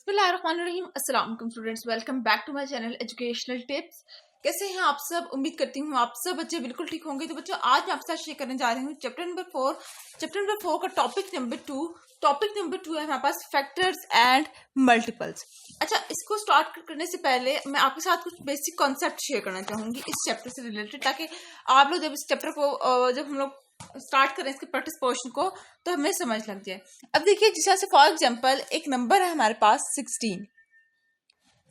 बिस्मिल्लाहिर्रहमानिर्रहीम। अस्सलाम वालेकुम students, welcome back to my channel educational tips. कैसे हैं आप सब? उम्मीद करती हूँ आप सब बच्चे बिल्कुल ठीक होंगे। तो बच्चों, आज मैं आपके साथ शेयर करने जा रही हूँ चैप्टर नंबर 4 का टॉपिक नंबर 2 है हमारे पास फैक्टर्स एंड मल्टीपल्स। अच्छा, इसको स्टार्ट करने से पहले मैं आपके साथ कुछ बेसिक कॉन्सेप्ट शेयर करना चाहूंगी इस चैप्टर से रिलेटेड, ताकि आप लोग जब इस चैप्टर को जब हम लोग स्टार्ट करें इसके प्रैक्टिस पोर्शन को तो हमें समझ लग जाए। अब देखिए, जैसे फॉर एग्जांपल एक नंबर है हमारे पास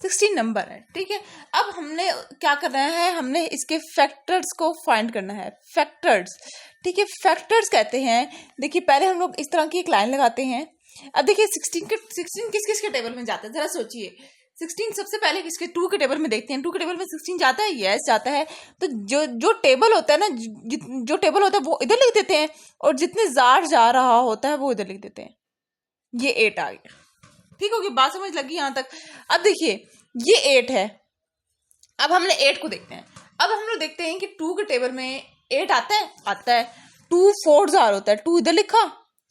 16 नंबर है, ठीक है। अब हमने क्या करना है, हमने इसके फैक्टर्स को फाइंड करना है। फैक्टर्स, ठीक है, फैक्टर्स कहते हैं। देखिए, पहले हम लोग इस तरह की एक लाइन लगाते हैं। अब देखिए 16 किस किस के टेबल में जाता है, जरा सोचिए। 16 सबसे पहले किसके 2 के टेबल में देखते हैं। 2 के टेबल में 16 जाता है, यस जाता है। तो जो टेबल होता है ना, जो टेबल होता है वो इधर लिख देते हैं, और जितने जार जा रहा होता है वो इधर लिख देते हैं। ये 8 आ गया, ठीक होगी, बात समझ लगी यहाँ तक। अब देखिए ये 8 है। अब हमने 8 को देखते हैं। अब हम लोग देखते हैं कि 2 के टेबल में 8 आता है। 2 4 जार होता है, 2 इधर लिखा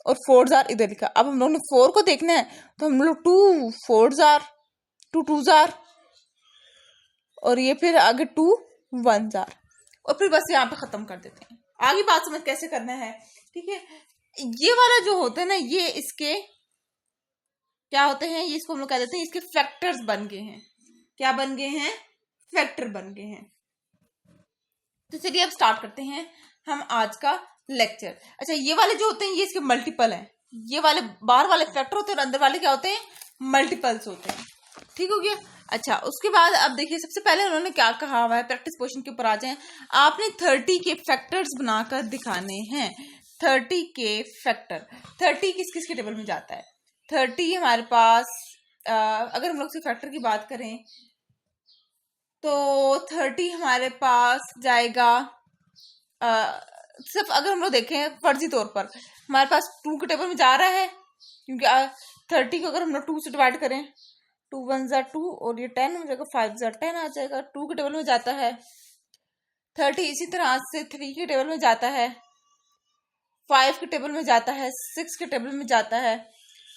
और 4 जार इधर लिखा। अब हम लोग ने 4 को देखना है, तो हम लोग 2 4 जार, 2 2 जार, और ये फिर आगे 2 1 जार, और फिर बस यहाँ पे खत्म कर देते हैं। आगे बात समझ कैसे करना है, ठीक है। ये वाला जो होता है ना, ये इसके क्या होते हैं, ये इसको हम लोग कह देते हैं इसके फैक्टर्स बन गए हैं। क्या बन गए हैं? फैक्टर बन गए हैं। तो चलिए अब स्टार्ट करते हैं हम आज का लेक्चर। अच्छा, ये वाले जो होते हैं ये इसके मल्टीपल हैं। ये वाले बाहर वाले फैक्टर होते हैं और अंदर वाले क्या होते हैं? मल्टीपल्स होते हैं, ठीक हो गया। अच्छा, उसके बाद अब देखिए, सबसे पहले उन्होंने क्या कहा हुआ है, प्रैक्टिस क्वेश्चन के ऊपर आ जाए। आपने 30 के फैक्टर्स बनाकर दिखाने हैं। 30 के फैक्टर, 30 किस किस के टेबल में जाता है? 30 हमारे पास अगर हम लोग से फैक्टर की बात करें तो 30 हमारे पास जाएगा। सिर्फ अगर हम लोग देखें फर्जी तौर पर, हमारे पास 2 के टेबल में जा रहा है, क्योंकि 30 को अगर हम लोग 2 से डिवाइड करें, 2 1 जार 2, और ये 10 हो जाएगा, 5 जार 10 आ जाएगा। 2 के टेबल में जाता है 30। इसी तरह से 3 के टेबल में जाता है, 5 के टेबल में जाता है, 6 के टेबल में जाता है,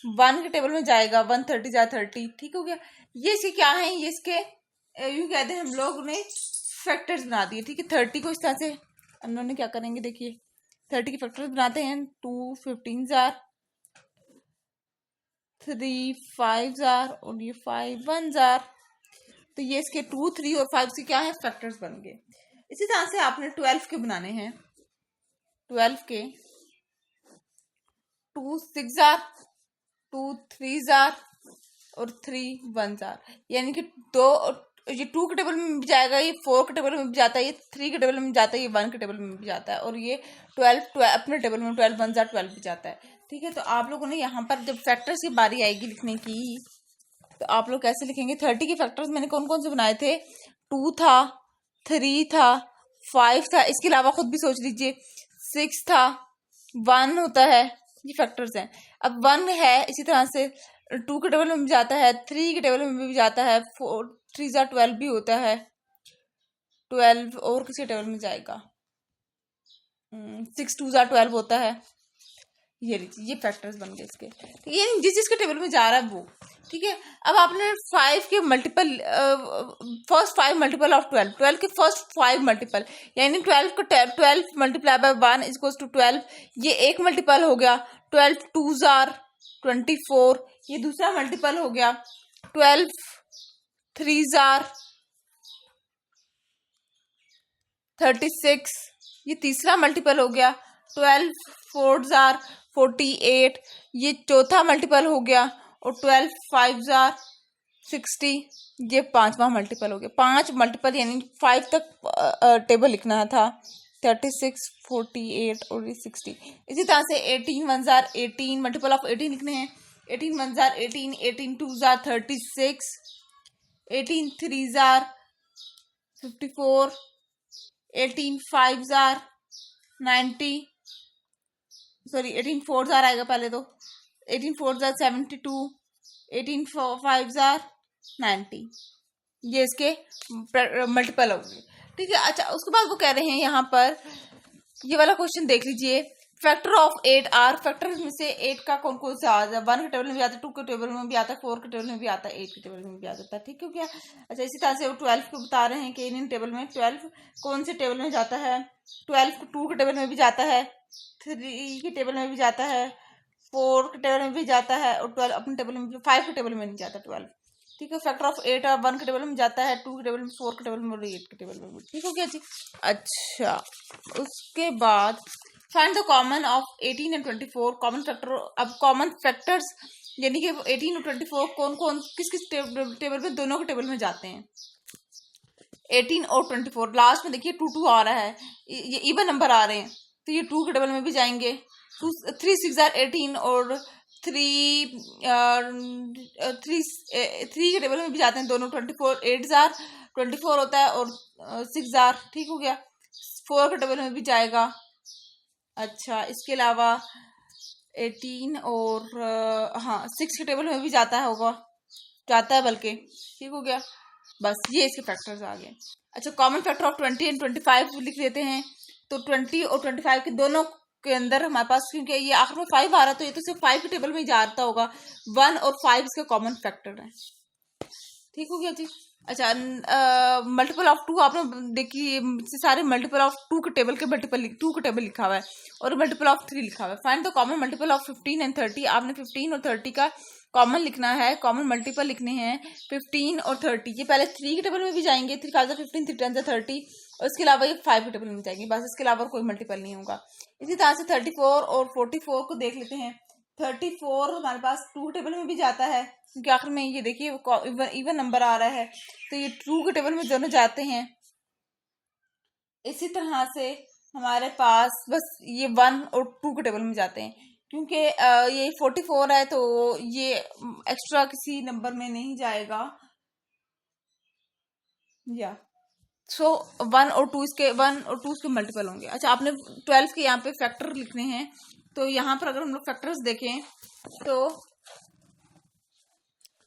1 के टेबल में जाएगा, 1 30 जा 30, ठीक हो गया। ये इसके क्या है, ये इसके यूं कहते हैं हम लोग ने फैक्टर्स बना दिए, ठीक है। 30 को इस तरह से हम लोग ने क्या करेंगे, देखिए 30 के फैक्टर्स बनाते हैं। 2 15 जार, 3 5 जार, और ये 5 1 जार। तो ये इसके 2 3 और 5 के क्या है, फैक्टर्स बन गए। इसी तरह से आपने 12 के बनाने हैं। 12 के 2 6 जार, 2 3 जार, और 3 1 जार, यानी कि ये 2 के टेबल में भी जाएगा, ये 4 के टेबल में भी जाता है, ये 3 के टेबल में जाता है, ये 1 के टेबल में भी जाता है, और ये 12 अपने टेबल में 12 1 जार 12 भी जाता है, ठीक है। तो आप लोगों ने यहाँ पर जब फैक्टर्स की बारी आएगी लिखने की, तो आप लोग कैसे लिखेंगे? 30 के फैक्टर्स मैंने कौन कौन से बनाए थे? 2 था, 3 था, 5 था, इसके अलावा खुद भी सोच लीजिए, 6 था, 1 होता है, ये फैक्टर्स हैं। अब 1 है, इसी तरह से 2 के टेबल में भी जाता है, 3 के टेबल में भी जाता है, 4 3 जार 12 भी होता है, 12 और किसी टेबल में जाएगा, 6 2 जार 12 होता है। ये फैक्टर्स बन गए इसके, ये जिसके टेबल में जा रहा है वो, ठीक है। अब आपने 5 के मल्टीपल, फर्स्ट 5 मल्टीपल ऑफ 12 के फर्स्ट 5 मल्टीपल, यानी 12 को 12 मल्टीप्लाई बाय 1 इक्वल्स टू 12, ये एक मल्टीपल हो गया। 12 2 जार 24, ये दूसरा मल्टीपल हो गया। 12 3 जार 36, ये तीसरा मल्टीपल हो गया। 12 4 जार 48, ये चौथा मल्टीपल हो गया। और 12 5 जार 60, ये 5वां मल्टीपल हो गया। 5 मल्टीपल यानी 5 तक टेबल लिखना था। 36 48 और ये 60। इसी तरह से 18 1 जार 18, मल्टीपल ऑफ 18 लिखने हैं। 18 1 jar 18, 18 2 jar 36, 18 3 jar 54, 18 5 jar 90, sorry 18 4 jar आएगा पहले, तो 18 4 जार 72, 18 5 जार 90, ये इसके मल्टीपल हो गए, ठीक है। अच्छा, उसके बाद वो कह रहे हैं यहाँ पर, ये वाला क्वेश्चन देख लीजिए। फैक्टर ऑफ 8 आर, फैक्टर में से 8 का कौन कौन सा आता है? 1 के टेबल में भी आता है, 2 के टेबल में भी आता है, 4 के टेबल में भी आता है, 8 के टेबल में भी आ जाता है। ठीक है क्या? अच्छा, इसी तरह से वो 12 को बता रहे हैं कि इन टेबल में 12 कौन से टेबल में जाता है। 12 2 के टेबल में भी जाता है, 3 के टेबल में भी जाता है, 4 के टेबल में भी जाता है, और 12 अपने टेबल में, 5 के टेबल में नहीं जाता 12। ठीक है, फैक्टर ऑफ 8 1 के टेबल में जाता है, 2 के टेबल में, 4 के टेबल में और 8 के टेबल में भी। ठीक हो गया जी। अच्छा, उसके बाद find the common of 18 and 24 common factor. अब कॉमन फैक्टर्स यानी कि 18 और 24 कौन कौन किस किस टेबल में, दोनों के टेबल में जाते हैं। 18 और 24 लास्ट में देखिए 2 2 आ रहा है, ये इवन नंबर आ रहे हैं, तो ये 2 के टेबल में भी जाएंगे। 3 6 18 और 3 के टेबल में भी जाते हैं दोनों। 24 8 24 होता है और 6 ठीक हो गया, 4 के टेबल में भी जाएगा। अच्छा, इसके अलावा 18 और हाँ 6 के टेबल में भी जाता है, होगा जाता है बल्कि। ठीक हो गया, बस ये इसके फैक्टर्स आ गए। अच्छा, कॉमन फैक्टर ऑफ 20 एंड 25 लिख लेते हैं। तो 20 और 25 के दोनों के अंदर हमारे पास, क्योंकि ये आखिर में 5 आ रहा है तो ये तो सिर्फ 5 के टेबल में ही जाता होगा। 1 और 5 इसके कॉमन फैक्टर है। ठीक हो गया जी। अच्छा, मल्टीपल ऑफ 2 आपने देखिए सारे मल्टीपल ऑफ 2 के टेबल के मल्टीपल 2 के टेबल लिखा हुआ है और मल्टीपल ऑफ 3 लिखा हुआ है। Find the common multiple of 15 and 30। आपने 15 और 30 का कॉमन लिखना है, कॉमन मल्टीपल लिखने हैं 15 और 30। ये पहले 3 के टेबल में भी जाएंगे, 3 5 15 3 10 30, और इसके अलावा ये 5 के टेबल में जाएंगे, बस इसके अलावा कोई मल्टीपल नहीं होगा। इसी तरह से 34 और 44 को देख लेते हैं। 34 हमारे पास 2 टेबल में भी जाता है, क्योंकि आखिर में ये देखिए इवन नंबर आ रहा है, तो ये 2 के टेबल में दोनों जाते हैं। इसी तरह से हमारे पास बस ये 1 और 2 के टेबल में जाते हैं, क्योंकि ये 44 है तो ये एक्स्ट्रा किसी नंबर में नहीं जाएगा। या सो 1 और 2 इसके मल्टीपल होंगे। अच्छा, आपने 12 के यहाँ पे फैक्टर लिखने हैं, तो यहाँ पर अगर हम लोग फैक्टर्स देखें तो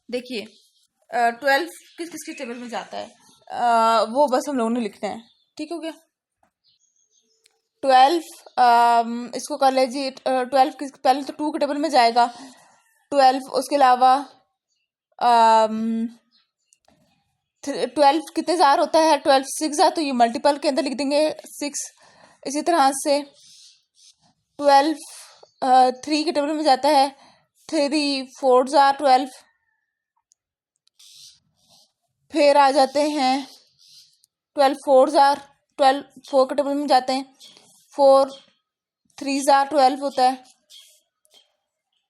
देखिए 12 किस किसके टेबल में जाता है, वो बस हम लोगों ने लिखना है। ठीक हो गया। 12 इसको कर लीजिए, 12 किस पहले तो 2 के टेबल में जाएगा 12, उसके अलावा 12 कितने जार होता है, 12 6 जार, तो ये मल्टीपल के अंदर लिख देंगे 6। इसी तरह से 12 3 के टेबल में जाता है, 3 4 जार 12। फिर आ जाते हैं 12 4 जार 12, 4 के टेबल में जाते हैं, 4 3 जार 12 होता है।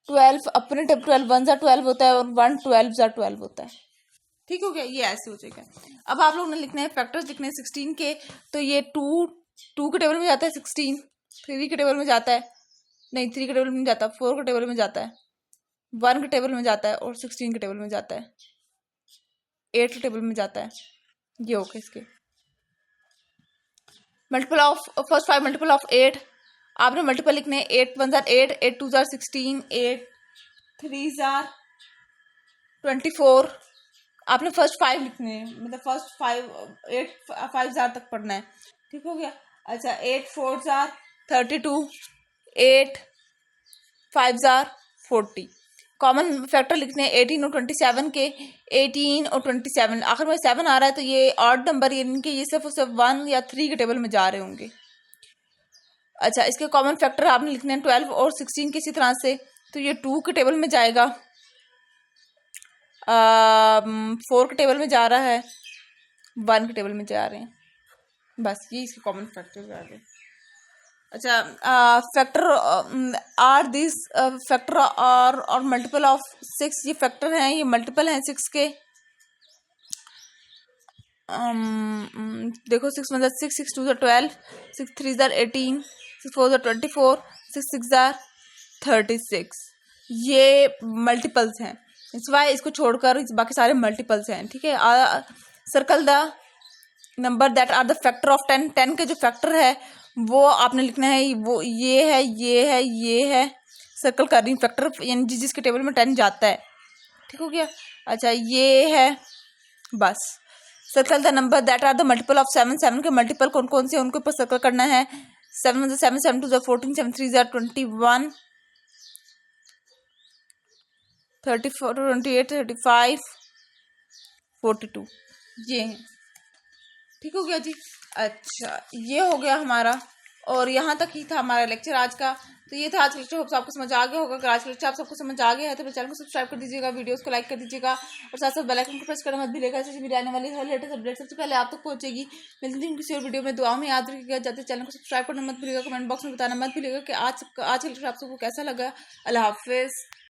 12 अपने टेबल 12 1 जार 12 होता है, और 1 12 जार 12 होता है। ठीक हो गया, ये ऐसे हो जाएगा। अब आप लोग ने लिखना है फैक्टर्स लिखने हैं 16 के, तो ये 2 के टेबल में जाता है, 16 3 के टेबल में जाता है, नहीं 3 के टेबल में नहीं जाता, 4 के टेबल में जाता है, 1 के टेबल में जाता है, और 16 के टेबल में जाता है, 8 के टेबल में जाता है। ये ओके। इसके multiple of first 5 multiple of 8 आपने मल्टीपल लिखने हैं। 8 1 जार 8, 8 2 जार 16, 8 3 जार 24। आपने फर्स्ट 5 लिखने हैं, मतलब फर्स्ट 5 जार तक पढ़ना है। ठीक हो गया। अच्छा, 8 4 जार 32, 8 5 जार 40। कॉमन फैक्टर लिखने हैं 18 और 27 के। 18 और 27 आखिर में 7 आ रहा है, तो ये ऑड नंबर, यानी कि ये सिर्फ 1 या 3 के टेबल में जा रहे होंगे। अच्छा, इसके कॉमन फैक्टर आपने लिखने हैं 12 और 16 किसी तरह से, तो ये 2 के टेबल में जाएगा, 4 के टेबल में जा रहा है, 1 के टेबल में जा रहे हैं, बस ये इसके कॉमन फैक्टर आ गए। अच्छा, फैक्टर आर दिस फैक्टर और मल्टीपल ऑफ 6, ये फैक्टर हैं, ये मल्टीपल हैं 6 के। देखो 6 मतलब 6 6 2 12, 6 3 18, 6 4 24, 6 6 36। ये मल्टीपल्स हैं, इस वाई इसको छोड़कर बाकी सारे मल्टीपल्स हैं। ठीक है, circle the number that are the factor of 10। 10 के जो फैक्टर है वो आपने लिखना है, वो ये है, ये है, ये है, सर्कल कर रही हूँ फैक्टर, यानी जिसके टेबल में 10 जाता है। ठीक हो गया। अच्छा, ये है, बस circle the number that are the multiple of 7। 7 के मल्टीपल कौन कौन से उनके ऊपर सर्कल करना है। 7 1 7 7 2 14 7 3 21 34 28 35 42 ये है। ठीक हो गया जी। अच्छा, ये हो गया हमारा, और यहाँ तक ही था हमारा लेक्चर आज का। तो ये था आज का लेक्चर, होप आपको समझ आ गया होगा। अगर आज का लेक्चर आप सबको समझ आ गया है तो मेरे चैनल को सब्सक्राइब कर दीजिएगा, वीडियोस को लाइक कर दीजिएगा, और साथ साथ बेल आइकन को प्रेस करना मत भूलिएगा। ऐसे मेरी आने वाली हर लेटेस्ट अपडेट सबसे पहले आप तक पहुंचेगी। मिलती हूँ किसी और वीडियो में। दुआ में याद रखिएगा, जाते चैनल को सब्सक्राइब करना मत भूलिएगा, कमेंट बॉक्स में बताना मत भूलिएगा कि आज का लेक्चर आप सबको कैसा लगा। अल्लाह हाफिज़।